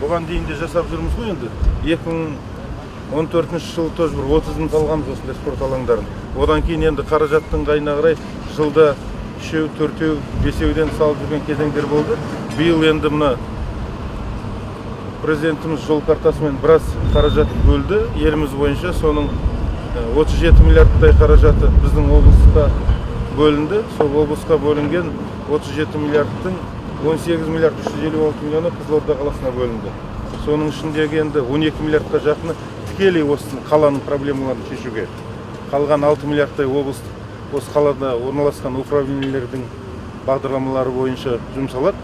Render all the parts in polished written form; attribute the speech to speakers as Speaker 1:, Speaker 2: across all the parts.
Speaker 1: бұған дейін де жасап жүрміз ғой енді. 2014 жылы тоже бір 30-ын салғанбыз осындай спорт алаңдарын. Одан кейін енді қаражаттың қайына қарай жылда 3-еу, 4-еу, 5-еуден салып жүрген кезеңдер болды. Биыл енді мына президентіміз жол картасымен біраз қаражат бөлді еліміз бойынша. Соның 37 миллиардтай қаражаты біздің облысқа бөлінді. Сол облысқа бөлінген 37 миллиардтың 18 миллиард 356 миллионы Қызылорда қаласына бөлінді. Соның ішіндегі енді 12 миллиардқа жақыны тікелей осы қаланың проблемаларын шешуге. Қалған 6 миллиардтай облыстық осы қалада орналасқан управлениелердің бағдарламалары бойынша жұмсалады.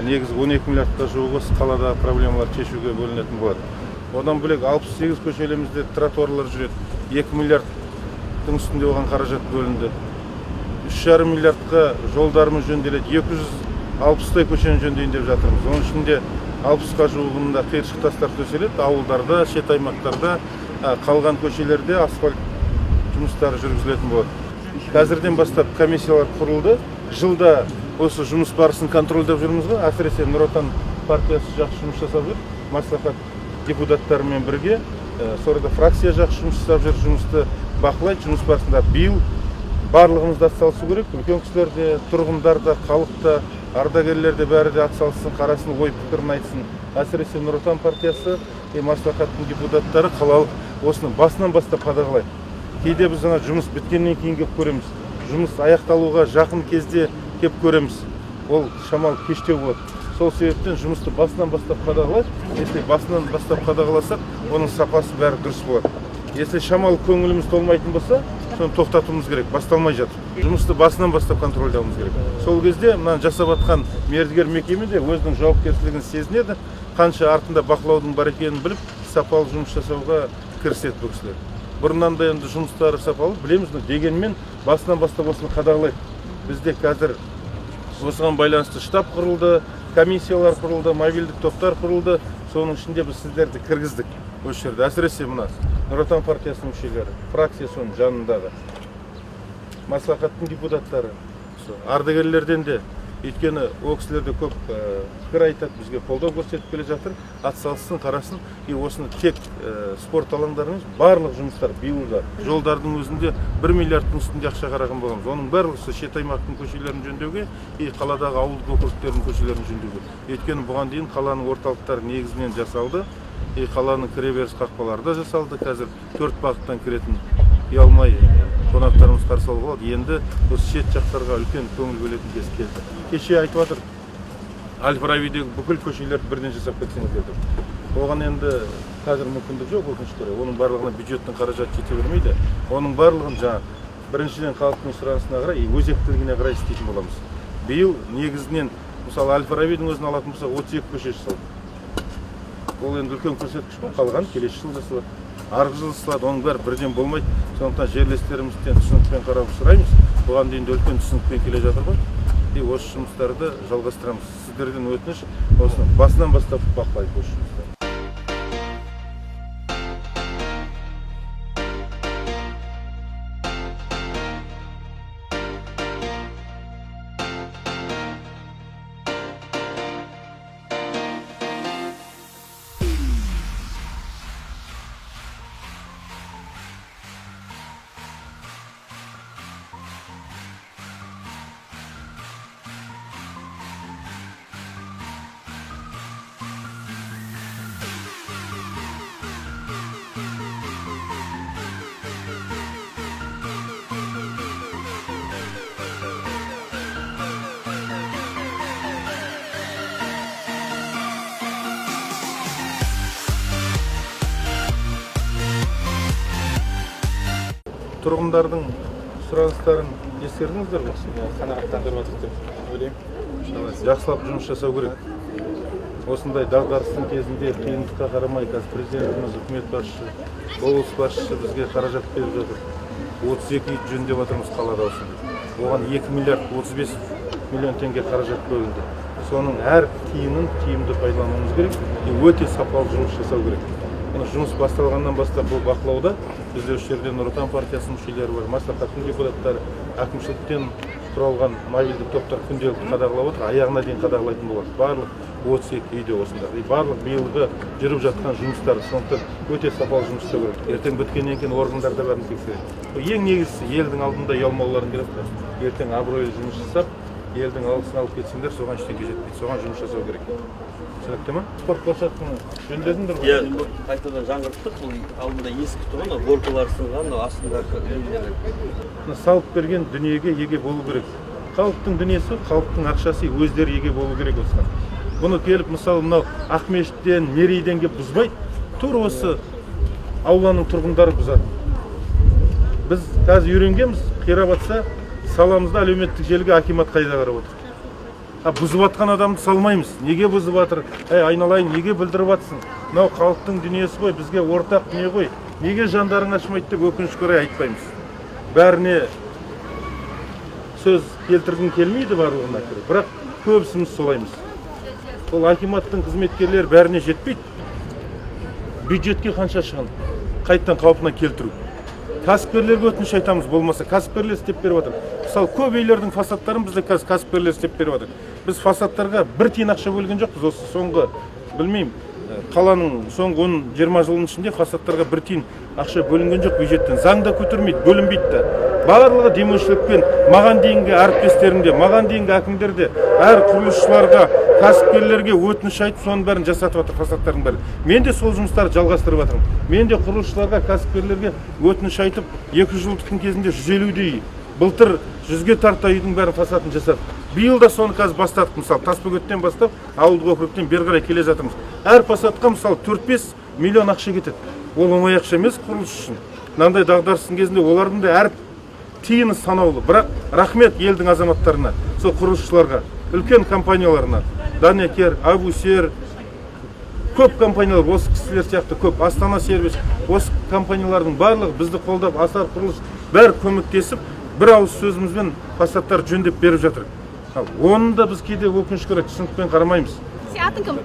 Speaker 1: Негізі 12 миллиардқа жуығы осы қалада проблемалар шешуге бөлінетін болады. Одан бөлек 68 көшелерімізде тротуарлар жүреді. 2 миллиардтың үстінде оған қаражат бөлінді. 3,5 миллиардқа жолдарымыз жөнделеді. 260-тай көшені жөндейін деп жатырмыз. Оның ішінде 60-қа жуығында қиыршық тастар төселеді. Ауылдарда, шет аймақтарда, қалған көшелерде асфальт жұмыстары жүргізілетін болады. Қазірден бастап комиссиялар құрылды. Жылда осы жұмыс барысын контрольдеп жүрміз ғой. Әсіресе Нұр Отан партиясы жақсы жұмыс жасап жүр. Мәслихат депутаттарымен бірге, сонда фракция жақсы жұмыс жасап жүр, жұмысты бақылайды. Жұмыс барысында биыл барлығымыз да атсалысу керек. Үлкен кісілер де, тұрғындар да, халық та, ардагерлер де бәрі де атсалыссын, қарасын, ой пікірін айтсын. Әсіресе Нұр Отан партиясы, мәслихаттың депутаттары қалалық осыны басынан бастап қадағалайды. Кейде біз жұмыс біткеннен кейін келіп көреміз. Жұмыс аяқталуға жақын кезде кеп көреміз. Ол шамал кештеу болады. Сол себептен жұмысты басынан бастап қадағалайды. Если басынан бастап қадағаласақ, оның сапасы бәрі дұрыс болады. Если шамал көңіліміз толмайтын болса, соны тоқтатуымыз керек, басталмай жатыр. Жұмысты басынан бастап контрольдауымыз керек. Сол кезде мына жасап атқан мердігер мекеме де өзінің жауапкершілігін сезінеді, қанша артында бақылаудың бар екенін біліп, сапалы жұмыс жасауға кіріседі бұл кісілер. Бұрыннан да енді жұмыстары сапалы, білеміз, дегенмен басынан бастап осыны қадағалайды. Бізде қазір осыған байланысты штаб құрылды, комиссиялар құрылды, мобильдік топтар құрылды. Соның ішінде біз сіздерді кіргіздік осы жерде. Әсіресе мына Нұр Отан партиясының мүшелері, фракция соның жанындағы, мәслихаттың депутаттары, ардагерлерден де, өйткені ол кісілерде көп пікір айтады, бізге қолдау көрсетіп келе жатыр, атсалысын, қарасын. И осыны тек спорт алаңдарымыз, барлық жұмыстар биылда жолдардың өзінде 1 миллиардтың үстінде ақша қараған боламыз. Оның барлығы шет аймақтың көшелерін жөндеуге, қаладағы ауылдық округтердің көшелерін жөндеуге. Өйткені бұған дейін қаланың орталықтары негізінен жасалды, қаланың кіреберіс қақпалары да жасалды. Қазір 4 бағыттан кіретін ұялмай қонақтарымыз қарсы алуға болады. Енді осы шет жақтарға үлкен көңіл бөлетін кез келді. Кеше айтып жатыр, Әл-Фарабидегі бүкіл көшелерді бірден жасап кетсеңіздер деп. Оған енді қазір мүмкіндік жоқ, өкінішке орай. Оның барлығына бюджеттің қаражаты жете бермейді. Оның барлығын біріншіден халықтың сұранысына қарай, өзектілігіне қарай істейтін боламыз. Биыл негізінен, мысалы Әл-Фарабидің өзін алатын болса 32 көше жасалды. Ол енді үлкен көрсеткіш қой, қалған келесі жылы жасалады. Арғы жылы жасалады, оның бәрі бірден болмайды. Сондықтан жерлестерімізден түсінікпен қарауды сұраймыз. Бұған дейін де үлкен түсінікпен келе жатыр ғой. Осы жұмыстарды жалғастырамыз. Сіздерден өтініш, осыны басынан бастап бақылайық осы жұмыстарды. Тұрғындардың сұраныстарын ескердіңіздер ме?
Speaker 2: Қанағаттандырып жатыр деп ойлаймын.
Speaker 1: Жақсылап жұмыс жасау керек. Осындай дағдарыстың кезінде қиындыққа қарамай, қазір президентіміз, үкімет басшысы, облыс басшысы бізге қаражат беріп жатыр. 32 үй жөндеп жатырмыз қалада осында. Оған 2 миллиард 35 миллион теңге қаражат бөлінді. Соның әр тиынын тиімді пайдалануымыз керек, өте сапалы жұмыс жасау керек. Жұмыс басталғаннан бастап бұл бақылауда бізде осы жерде Нұр Отан партиясының мүшелері бар, мәслихаттың депутаттары, әкімшіліктен құралған мобильдік топтар күнделікті қадағалап отыр, аяғына дейін қадағалайтын болады. Барлық 32 үйде осында. Барлық биылғы жүріп жатқан жұмыстар, сондықтан өте сапалы жұмыс істеу керек. Ертең біткеннен кейін органдарда бәрін тексереді. Ең негізгісі елдің алдында ұялмауларың керек. Ертең абыройлы жұмыс жасап, елдің алғысын алып кетсеңдер, соған ештеңе жетпейді. Соған жұмыс жасау керек. Түсінікті ме? Спорт площадканы жөндедіңдер ме?
Speaker 3: Иә, қайтадан жаңғырттық. Бұл алдында ескі тұрған, горкалар сынған, астында
Speaker 1: салып берген дүниеге еге болу керек. Халықтың дүниесі, халықтың ақшасы өздері еге болу керек осыған. Бұны келіп, мысалы, мынау Ақмешіттен, Мерейден келіп бұзбайды, тура осы ауланың тұрғындары бұзады. Біз қазір үйренгенбіз, қирап атса, саламызда әлеуметтік желіге акимат қайда қарап отыр. Бұзып атқан адамды салмаймыз. Неге бұзып атыр? Айналайын, неге білдіріп атсың? Мынау халықтың дүниесі ғой, бізге ортақ дүние ғой. Неге жандарың ашмайды деп өкінішке орай айтпаймыз. Бәріне сөз келтіргім келмейді барлығына керек. Бірақ көбісіміз солаймыз. Ол акиматтың қызметкерлері бәріне жетпейді. Бюджетке қанша шығын? Қайттан қалпына келтіру. Кәсіпкерлерге өтініш айтамыз, болмаса кәсіпкерлер істеп беріп жатыр. Мысалы, көп үйлердің фасадтарын бізде кәсіпкерлер істеп беріп жатыр. Біз фасадтарға бір тиын ақша бөлген жоқпыз. Осы соңғы, білмеймін, қаланың соңғы 10-20 жылдың ішінде фасадтарға бір тиын ақша бөлінген жоқ бюджеттен. Заңда көтермейді, бөлінбейді де. Барлығы демеушілікпен маған дейінгі әріптестерімде, маған дейінгі әкімдерде, әр құрылысшыларға, кәсіпкерлерге өтініш айтып, соның бәрін жасатып жатыр, фасадтардың бәрін. Мен де сол жұмыстарды жалғастырып жатырмын. Мен де құрылысшыларға, кәсіпкерлерге өтініш айтып, 2 жылдықтың кезінде 150-дей үй, былтыр 100-ге тарта үйдің бәрін фасадын жасадық. Биыл да соны қазір бастадық, мысалы, Тасбөгеттен бастап, ауылдық округтен бері қарай келе жатырмыз. Әр фасадқа, мысалы, 4-5 миллион ақша кетеді. Ол оңай ақша емес құрылыс үшін. Мынандай дағдарыстың кезінде олардың да әр тиыны санаулы. Бірақ рахмет елдің азаматтарына, сол құрылысшыларға, үлкен компанияларына, Данекер, Абусер, көп компаниялар, осы кісілер сияқты көп, Астана сервис, осы компаниялардың барлығы бізді қолдап, асар құрылыс бәрі көмектесіп, бір ауыз сөзімізбен фасадтар жөндеп беріп жатыр. Оны да біз кейде өкінішке орай түсінікпен қарамаймыз.
Speaker 4: Сен атың кім?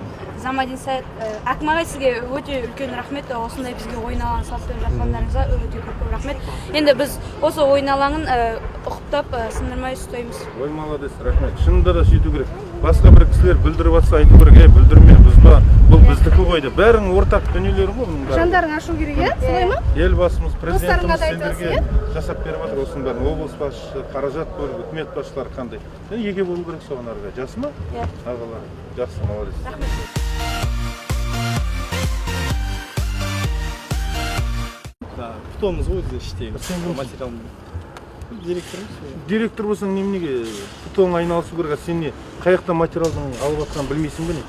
Speaker 4: Замадин Саид. Әкім ағай, сізге өте үлкен рахмет. Осындай бізге ойын алаңын салып беріп жатқандарыңызға өте көп рахмет. Енді біз осы ойын алаңын ұқыптап сындырмай ұстаймыз.
Speaker 1: Ой, молодец, рахмет. Шынында да сөйту керек. Басқа бір кісілер бүлдіріп жатса айту керек, бүлдірме, бұзба. Бұл біздікі қойды. Бәрінің ортақ дүниелері ғой.
Speaker 4: Жандарың ашу керек, иә? Солай ма?
Speaker 1: Елбасымыз, президентіміз
Speaker 4: да
Speaker 1: сендерге жасап беріп жатыр осының бәрін. Облыс басшысы, қаражат бөліп, үкімет басшылары қандай. Еге болу керек соған арғы. Жақсы ма?
Speaker 4: Иә.
Speaker 1: Ағалар, жақсы, молодец.
Speaker 4: Рахмет.
Speaker 2: Питомыз ғой бізде іштегі.
Speaker 1: Сен кімсің?
Speaker 2: Материал директорымыз.
Speaker 1: Директор болсаң неменеге питомға айналысу керек? Сен не қаяқтан материалдың алып жатқанын білмейсің бе не?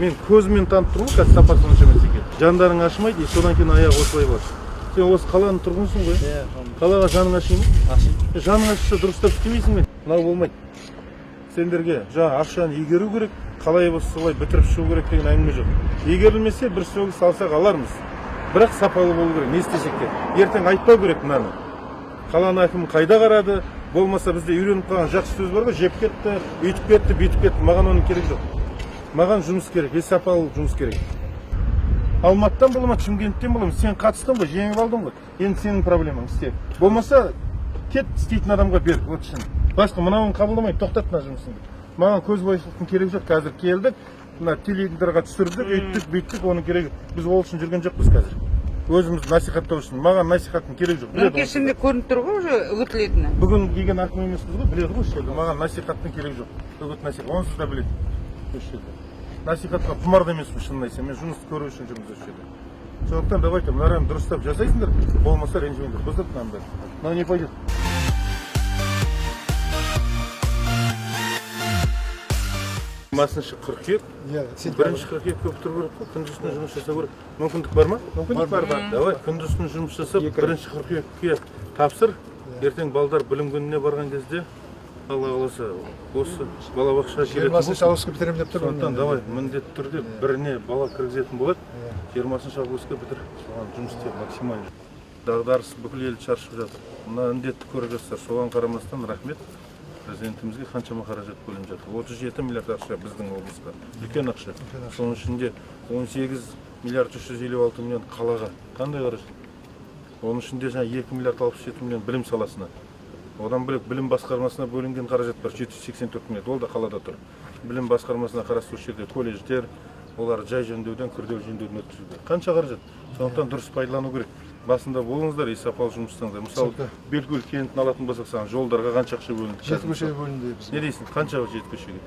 Speaker 1: Мен көзіммен танып тұрмын, қазір сапасы онша емес екен. Жандарың ашымайды, содан кейін аяғы осылай болады. Сен осы қаланың тұрғынсың ғой?
Speaker 2: Иә.
Speaker 1: Қалаға жаның ашимын?
Speaker 2: Ашиды.
Speaker 1: Жаның ашса дұрыстап істемейсің бе? Мынау болмайды. Сендерге жаңа ақшаны игеру керек, қалай болса солай бітіріп шығу керек деген әңгіме жоқ. Игерілмесе бір сөгіс алсақ алармыз. Бірақ сапалы болу керек, не істесек те. Ертең айтпау керек мынаны. Қаланың әкімі қайда қарады, болмаса бізде үйреніп қалған жақсы сөз бар ғой, жеп кетті, үйтіп кетті, бүйтіп кетті. Маған оның керек жоқ. Маған жұмыс керек, сапалы жұмыс керек. Алматыдан бола ма, Шымкенттен бола ма, сен қатыстың ғой, жеңіп алдың ғой. Енді сенің проблемаң істе. Болмаса кет істейтін адамға бер, вот шын. Басқа мынауын қабылдамай, тоқтат мына жұмысыңды. Маған көз бойшылықтың керек жоқ, қазір келдік. Мына теледидарға түсірдік, өйттік, бүйттік, оның керек. Біз ол үшін жүрген жоқпыз қазір. Өзіміз насихаттау үшін. Маған насихаттың керек жоқ.
Speaker 5: Кешінде көрініп тұр ғой уже үгітілетіні.
Speaker 1: Бүгін келген әкім емеспіз ғой, біледі ғой осы. Маған насихаттың керек жоқ. Үгіт насихат, онсыз да біледі. Насихатқа құмар да емеспін, шынын айтсам. Мен жұмысты көру үшін жүрміз осы жерде. Сондықтан давайте мынаны дұрыстап жасайсыңдар, болмаса ренжімеңдер. Бұзып мынаны бәрі. Мынау не пойдет? Масыншы қыркүйек, бірінші қыркүйек көп тұру керек қой, күндізін жұмыс жасау керек. Мүмкіндік бар ма? Мүмкіндік бар. Давай, күндізін жұмыс жасап, бірінші қыркүйекке тапсыр. Ертең балдар білім күніне барған кезде, Алла қаласа, осы балабақша келетін болды.
Speaker 6: 20 августқа бітіремін деп тұр.
Speaker 1: Сондықтан давай, міндетті түрде біріне бала кіргізетін болады. 20 августқа бітір, соған жұмыс істеп максимально. Дағдарыс бүкіл ел шаршып жатыр. Мына індетті көріп жатсыздар, соған қарамастан рахмет. Президентімізге қаншама қаражат бөлініп жатыр. 37 миллиард ақша біздің облысқа. Үлкен ақша. Соның ішінде 18 миллиард 356 миллион қалаға. Қандай қаражат? Оның ішінде 2 миллиард 67 миллион білім саласына. Одан бөлек білім басқармасына бөлінген қаражат бар 784 миллиард, ол да қалада тұр. Білім басқармасына қарастырылған жерде колледждер, олар жай жөндеуден күрделі жөндеуден өткізуде. Қанша қаражат? Сондықтан дұрыс пайдалану керек. Басында болыңыздар, сапалы жұмыс істеңіздер. Мысалы, Белкөл кентін алатын болсақ, саған жолдарға қанша ақша бөлінді?
Speaker 2: 7 көшеге бөлінді бізге.
Speaker 1: Не дейсің? Қанша 7 көшеге?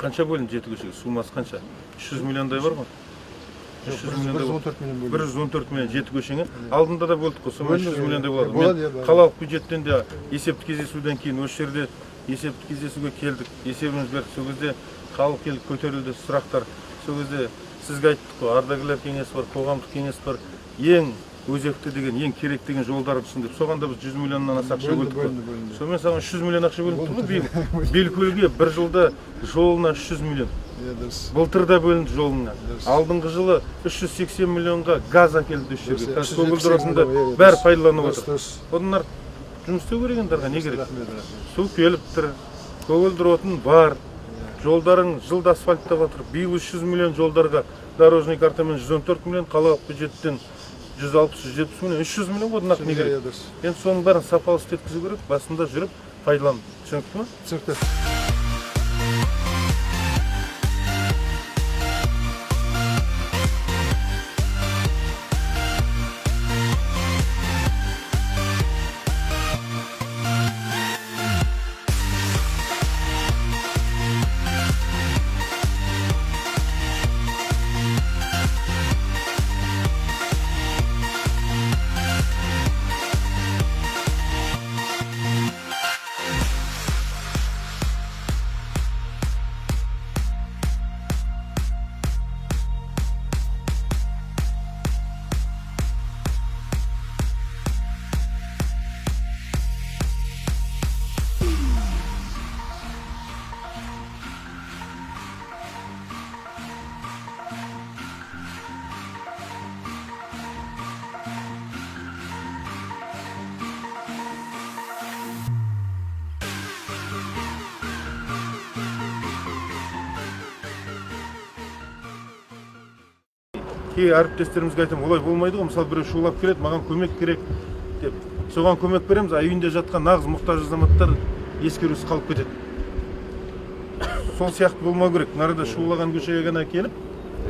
Speaker 1: Қанша бөлінді 7 көшеге? Суммасы қанша? 300 миллиондай бар ғой?
Speaker 2: 114 миллион бөлінді.
Speaker 1: 114 миллион 7 көшеңе. Алдында да болдық қой, сома 300 миллиондай болады.
Speaker 2: Болады,
Speaker 1: Мен қалалық бюджеттен де есепті кездесуден кейін осы жерде есепті кездесуге келдік. Есебіміз бердік. Сол кезде халық келіп көтерілді сұрақтар. Сол кезде сізге айттық қой, ардагерлер кеңесі бар, қоғамдық кеңес бар. Ең өзекті деген, ең керек деген жолдарды түсіндік. Соған да біз 100 миллионнан аса ақша бөлдік қой. Сонымен саған 300 миллион ақша бөлінді ғой биыл. Белкөлге бір жылда жолына 300 миллион. Былтыр да бөлінді жолына. Алдыңғы жылы 380 миллионға газ әкелді осы жерге. Көгілдір отынды бәрі пайдаланып отыр. Onlar жұмыс істеу керек ендарға, не керек? Су келіп тұр, көгілдір отын бар, жолдарың жылда асфальттап жатыр. Биыл 300 миллион жолдарға дорожный картамен 114 миллион, қалалық бюджеттен 160-170 миллион, 300 миллион ғой, не керек? Енді соның бәрін сапалы істеткізу керек, басында жүріп пайдалан. Түсінікті ме?
Speaker 2: Түсінікті.
Speaker 1: Кей әріптестерімізге айтамын, олай болмайды ғой, мысалы біреу шулап келеді, маған көмек керек деп. Соған көмек береміз, үйінде жатқан нағыз мұқтаж азаматтар ескерусіз қалып кетеді. Сол сияқты болмау керек. Нарада шулаған көшеге ғана келіп,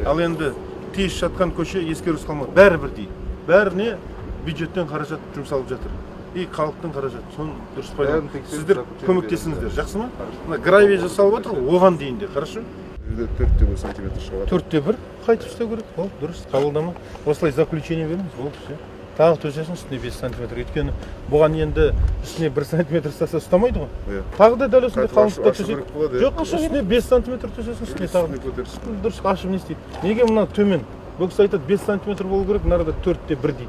Speaker 1: ал енді тиіс жатқан көше ескерусіз қалмайды. Бәрі бірдей. Бәріне бюджеттен қаражат жұмсалып жатыр. И халықтың қаражаты. Соны дұрыс пайдаланып. Сіздер көмектесіңіздер, жақсы ма? Мына гравий жасалып отыр, оған дейін де, хорошо?
Speaker 6: 4,1 сантиметр шығады.
Speaker 1: 4-1 қайтып істеу керек. Ол дұрыс. Қабылдама. Осылай заключение беріңіз. Болды все. Тағы төсесін үстіне 5 сантиметр. Өйткені бұған енді үстіне 1 сантиметр ұстаса ұстамайды ғой. Тағы да дәл осындай қалыңдықта төсек. Жоқ, үстіне 5 сантиметр төсесін үстіне тағы. Дұрыс. Ашып не істейді? Неге мына төмен? Бұл кісі айтады 5 сантиметр болу керек, нарада 4-1 дейді.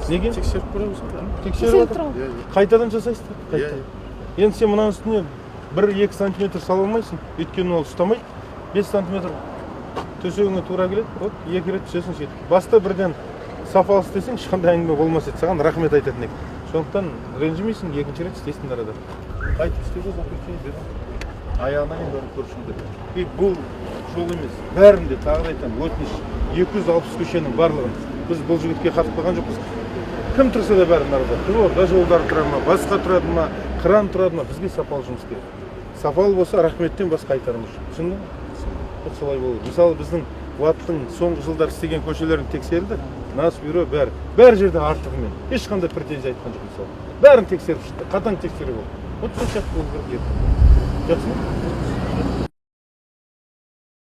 Speaker 1: Неге?
Speaker 2: Тексеріп көреміз.
Speaker 1: Тексеріп жатыр. Қайтадан жасайсыздар. Қайтадан. Енді сен мына үстіне 1-2 сантиметр сала алмайсың, өйткені ол ұстамайды. 5 сантиметр төсегіңе тура келеді, вот 2 рет түсесің сөйтіп. Баста бірден сапалы істесең, ешқандай әңгіме болмас еді, саған рахмет айтатын едік. Сондықтан ренжімейсің, 2-ші рет істейсің арада. Қайтып істеуге заключение бердің. Аяғына дейін бәрін көрсіңдер. И бұл жол емес, бәрінде тағы айтамын, өтініш 260 көшенің барлығын біз бұл жігітке қатып қалған жоқпыз. Кім тұрса да бәрін арада. Орда жолдар тұрады ма, басқа тұрады ма, кран тұрады ма, бізге сапалы жұмыс керек. Сапалы болса рахметтен басқа айтарымыз жоқ. Түсіндің бе? Солай болу. Мысалы біздің УАТ-тың соңғы жылдар істеген көшелерін тексерді. Нас бюро бәрі жерде артығымен. Ешқандай претензия айтқан жоқ мысалы. Бәрін тексеріп шықты. Қатаң тексеру болды. Вот сол сияқты болу керек. Жақсы ма?